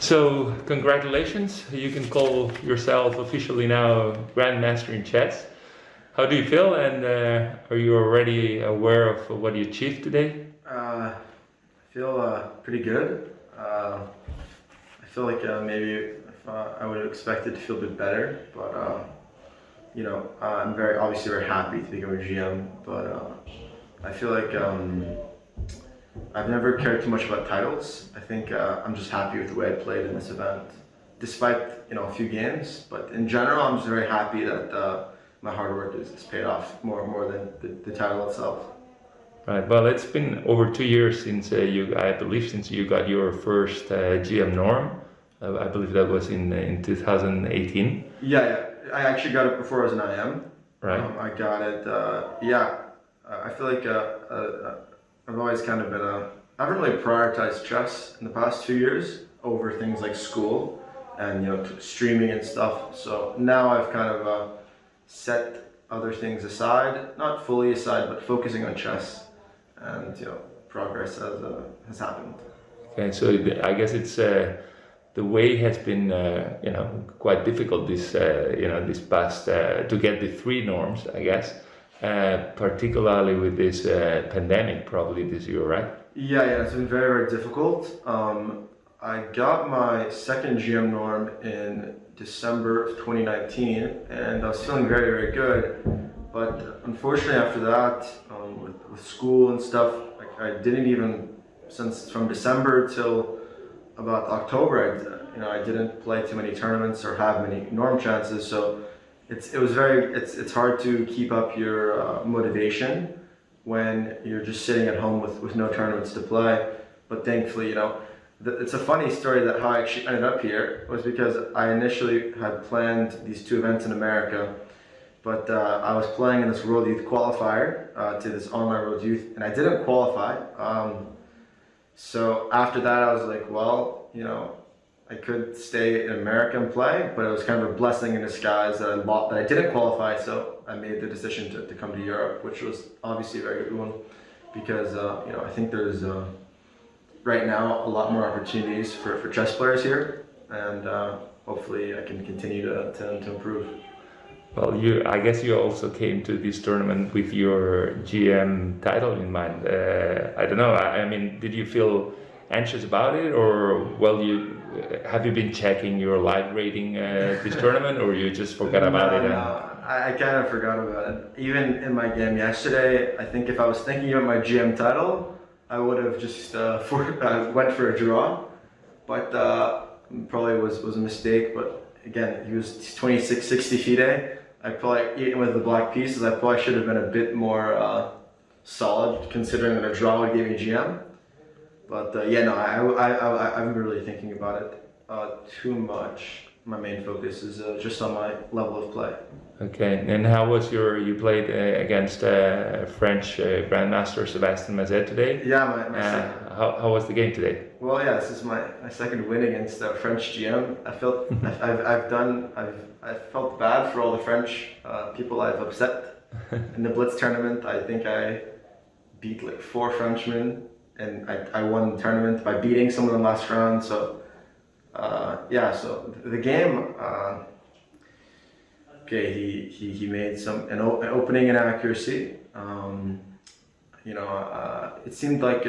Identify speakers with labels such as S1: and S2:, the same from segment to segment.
S1: So, congratulations. You can call yourself officially now Grandmaster in chess. How do you feel, and are you already aware of what you achieved today?
S2: I feel pretty good. I feel like maybe if, I would have expected to feel a bit better, but I'm obviously very happy to become a GM. But I feel like I've never cared too much about titles. I think I'm just happy with the way I played in this event, despite a few games. But in general, I'm just very happy that my hard work is paid off more than the title itself.
S1: Right. Well, it's been over 2 years since I believe, since you got your first GM norm. I believe that was in 2018.
S2: Yeah. I actually got it before I was an IM.
S1: Right.
S2: I got it. I feel like I've always kind of been I haven't really prioritized chess in the past 2 years over things like school and streaming and stuff. So now I've kind of set other things aside, not fully aside, but focusing on chess, and progress has happened.
S1: Okay, so I guess it's the way has been quite difficult this past to get the 3 norms, I guess. Particularly with this pandemic probably this year, right?
S2: Yeah, it's been very difficult. I got my second GM norm in December of 2019, and I was feeling very good. But unfortunately, after that, with school and stuff, I didn't even, since from December till about October, I didn't play too many tournaments or have many norm chances. So it's hard to keep up your motivation when you're just sitting at home with no tournaments to play. But thankfully, it's a funny story that how I actually ended up here was because I initially had planned these 2 events in America, but I was playing in this World Youth qualifier to this online World Youth, and I didn't qualify. So after that, I was like, well, I could stay in America and play, but it was kind of a blessing in disguise that I didn't qualify. So I made the decision to come to Europe, which was obviously a very good one, because I think there's right now a lot more opportunities for chess players here, and hopefully I can continue to improve.
S1: Well, I guess you also came to this tournament with your GM title in mind. I don't know. I mean, did you feel anxious about it, or have you been checking your live rating this tournament, or you just forgot about it?
S2: No, I kind of forgot about it. Even in my game yesterday, I think if I was thinking about my GM title, I would have just went for a draw, but probably was a mistake. But again, he was 26-60 FIDE. I probably, even with the black pieces, I probably should have been a bit more solid, considering that a draw would give me GM. But I'm really thinking about it too much. My main focus is just on my level of play.
S1: Okay, and how was you played against French Grandmaster Sébastien Mazet today?
S2: Yeah, my second.
S1: How was the game today?
S2: Well, yeah, this is my second win against a French GM. I felt I felt bad for all the French people I've upset in the Blitz tournament. I think I beat like 4 Frenchmen, and I won the tournament by beating some of them last round. So so the game, he made an opening inaccuracy. It seemed like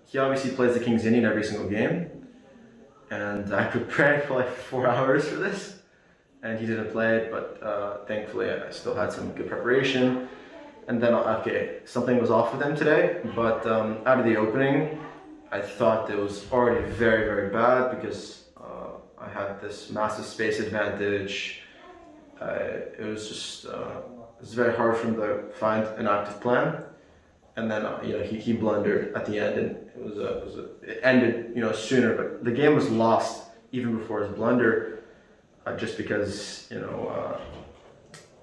S2: he obviously plays the King's Indian every single game, and I prepared for like 4 hours for this, and he didn't play it. But thankfully, I still had some good preparation. And then, something was off with him today, but out of the opening, I thought it was already very bad because I had this massive space advantage. It was just, it was very hard for him to find an active plan. And then, he blundered at the end, and it ended, sooner, but the game was lost even before his blunder, just because,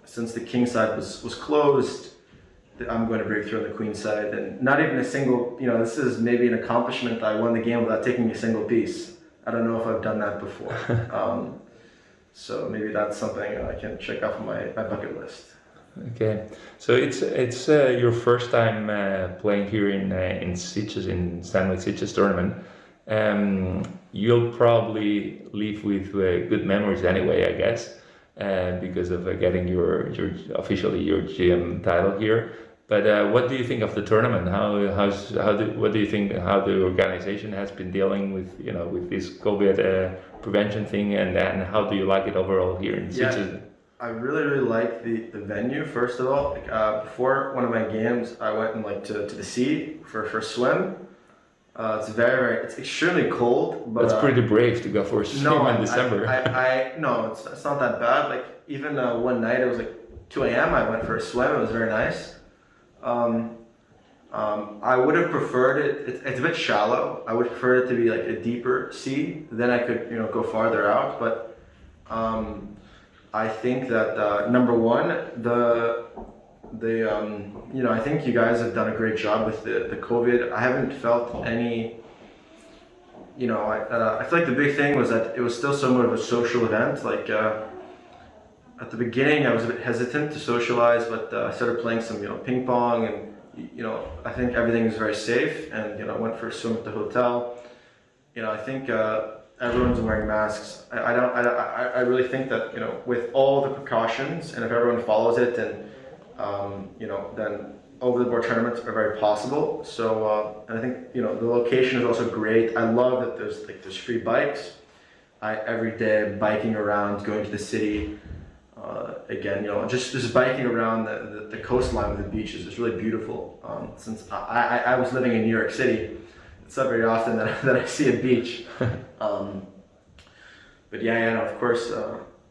S2: since the king side was closed, I'm going to break through on the queen side, and not even a single, this is maybe an accomplishment that I won the game without taking a single piece. I don't know if I've done that before. So maybe that's something I can check off my bucket list.
S1: Okay, so it's your first time playing here in Sitges, in Sunway Sitges tournament. You'll probably leave with good memories anyway, I guess, because of getting your officially your GM title here. But what do you think of the tournament? What do you think how the organization has been dealing with with this COVID prevention thing, and how do you like it overall here in Sitges?
S2: I really like the venue. First of all, before one of my games, I went to the sea for a swim. It's extremely cold, but
S1: that's pretty brave to go for a swim in December.
S2: No, it's not that bad. Like even one night, it was like 2 a.m. I went for a swim. It was very nice. I would have preferred it. It's a bit shallow. I would prefer it to be like a deeper sea. Then I could go farther out. But I think that number one, I think you guys have done a great job with the COVID. I haven't felt any. I feel like the big thing was that it was still somewhat of a social event. Like at the beginning, I was a bit hesitant to socialize, but I started playing some ping pong, and I think everything is very safe. And I went for a swim at the hotel. I think everyone's wearing masks. I really think that with all the precautions, and if everyone follows it, and then over the board tournaments are very possible. So and I think the location is also great. I love that there's free bikes. Every day biking around, going to the city. Again, just biking around the coastline with the beaches is really beautiful. Since I was living in New York City, it's not very often that I see a beach. But yeah, of course,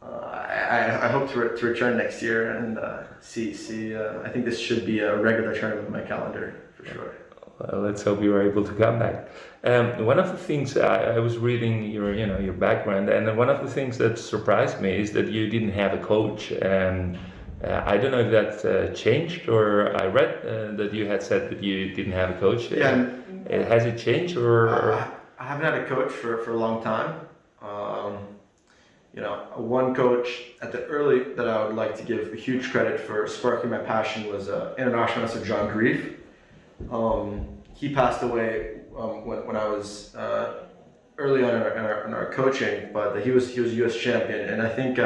S2: I hope to return next year and see. I think this should be a regular tournament in my calendar for sure.
S1: Well, let's hope you are able to come back. One of the things I was reading your background, and one of the things that surprised me is that you didn't have a coach. I don't know if that changed, or I read that you had said that you didn't have a coach.
S2: Yeah.
S1: Has it changed, or?
S2: I haven't had a coach for a long time. One coach that I would like to give a huge credit for sparking my passion was International Master John Grief. He passed away when I was early on in our coaching, but he was U.S. champion, and I think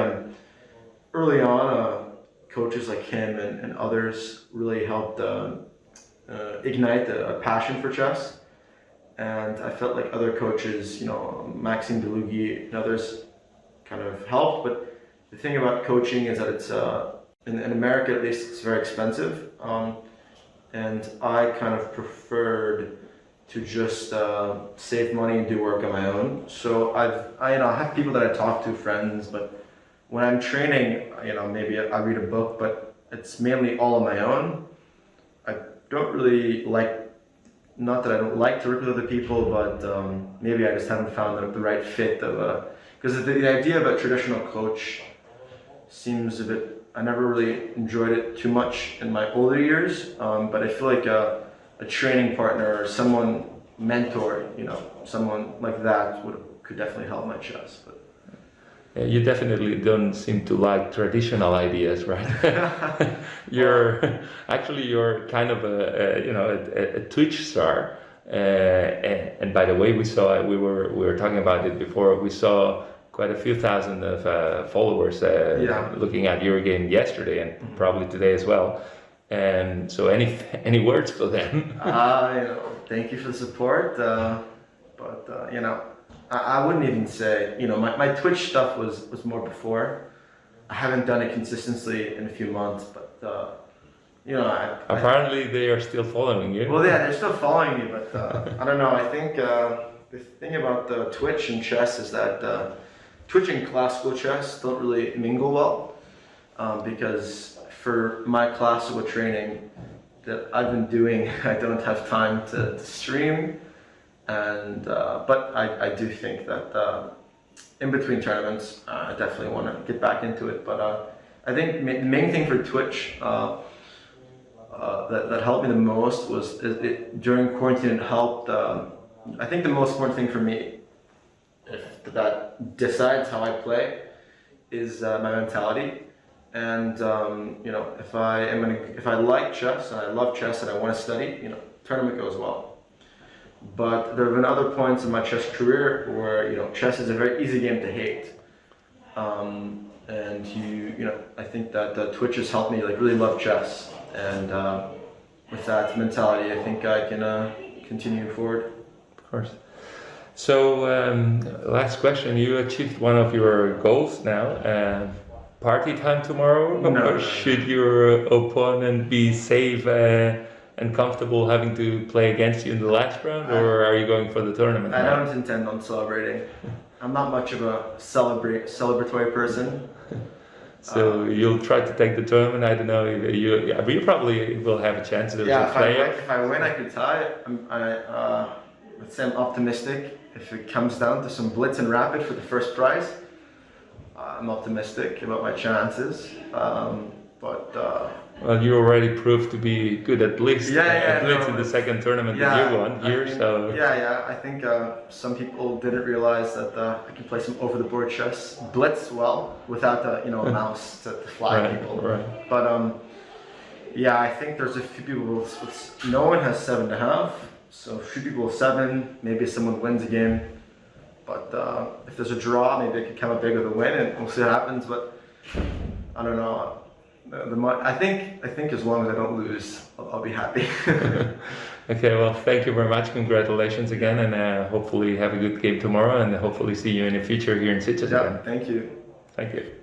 S2: early on coaches like him and others really helped ignite a passion for chess. And I felt like other coaches, Maxime Delugi and others, kind of helped. But the thing about coaching is that it's in America at least it's very expensive. And I kind of preferred to just save money and do work on my own. So I have people that I talk to, friends, but when I'm training, maybe I read a book, but it's mainly all on my own. I don't really not that I don't like to work with other people, but maybe I just haven't found the right fit because the idea of a traditional coach seems a bit. I never really enjoyed it too much in my older years, but I feel like a training partner or someone mentor, someone like that could definitely help my chess. But
S1: you definitely don't seem to like traditional ideas, right? You're kind of a Twitch star, and by the way, we were talking about it before. We saw quite a few thousand of followers looking at your game yesterday, and probably today as well. And so, any words for them?
S2: Thank you for the support. But I wouldn't even say. My Twitch stuff was more before. I haven't done it consistently in a few months, but
S1: apparently they are still following you.
S2: Well, yeah, they're still following me, but I don't know. I think the thing about Twitch and chess is that. Twitch and classical chess don't really mingle well because for my classical training that I've been doing, I don't have time to stream, and but I do think that in between tournaments I definitely want to get back into it. But I think the main thing for Twitch that helped me the most was during quarantine. It helped. I think the most important thing for me. That decides how I play is my mentality, and if I like chess and I love chess and I want to study, tournament goes well. But there have been other points in my chess career where, you know, chess is a very easy game to hate. And you know, I think that Twitch has helped me like really love chess. And with that mentality, I think I can continue forward.
S1: Of course. So, last question. You achieved one of your goals now. Party time tomorrow?
S2: No.
S1: Or should your opponent be safe and comfortable having to play against you in the last round? Or are you going for the tournament?
S2: I don't intend on celebrating. I'm not much of a celebratory person.
S1: So you'll try to take the tournament. I don't know. You probably will have a chance to play it.
S2: If I win, I could tie. Let's say I'm optimistic. If it comes down to some blitz and rapid for the first prize, I'm optimistic about my chances.
S1: Well, you already proved to be good at least in the second tournament that you won here.
S2: I think some people didn't realize that I can play some over-the-board chess, blitz well without a mouse to fly people.
S1: Right.
S2: But I think there's a few people with no one has 7.5, so a few people with 7. Maybe someone wins a game, but if there's a draw, maybe it could come up big with a win, and we'll see what happens. But I don't know. I think as long as I don't lose, I'll be happy.
S1: Okay, well, thank you very much. Congratulations again, and hopefully have a good game tomorrow, and hopefully see you in the future here in Sitges again.
S2: Thank you.
S1: Thank you.